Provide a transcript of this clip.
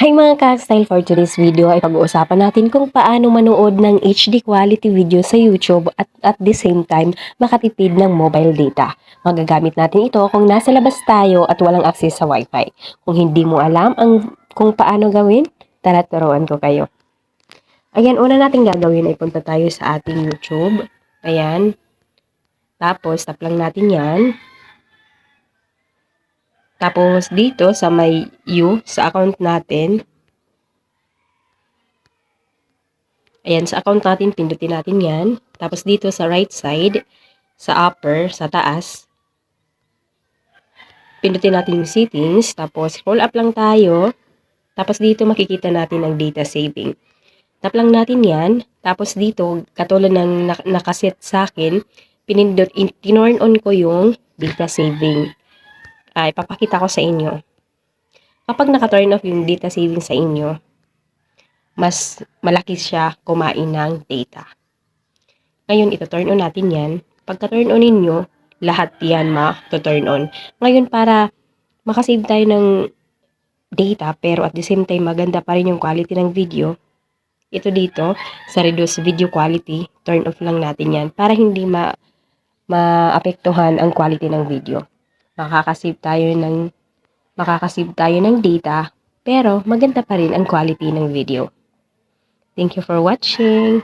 Hi mga ka-style, for today's video ay pag-uusapan natin kung paano manood ng HD quality video sa YouTube at the same time makatipid ng mobile data. Magagamit natin ito kung nasa labas tayo at walang access sa Wi-Fi. Kung hindi mo alam kung paano gawin, tara turuan ko kayo. Ayan, una natin gagawin ay punta tayo sa ating YouTube. Ayan. Tapos, tap lang natin yan. Tapos, dito sa may sa account natin, ayan, sa account natin, pindutin natin yan. Tapos dito sa right side, sa upper, sa taas, pindutin natin yung settings. Tapos scroll up lang tayo. Tapos dito makikita natin ang data saving. Tap lang natin yan. Tapos dito, katulad ng nakaset sa akin, tinorn on ko yung data saving. Ipapakita ko sa inyo. Kapag naka-turn off yung data saving sa inyo, mas malaki siya kumain ng data. Ngayon, ito turn on natin yan. Pagka turn on ninyo, lahat yan ma-turn on. Ngayon, para makasave tayo ng data, pero at the same time, maganda pa rin yung quality ng video, ito dito, sa reduce video quality, turn off lang natin yan para hindi maapektuhan ang quality ng video. Makakasave tayo ng data, pero maganda pa rin ang quality ng video. Thank you for watching.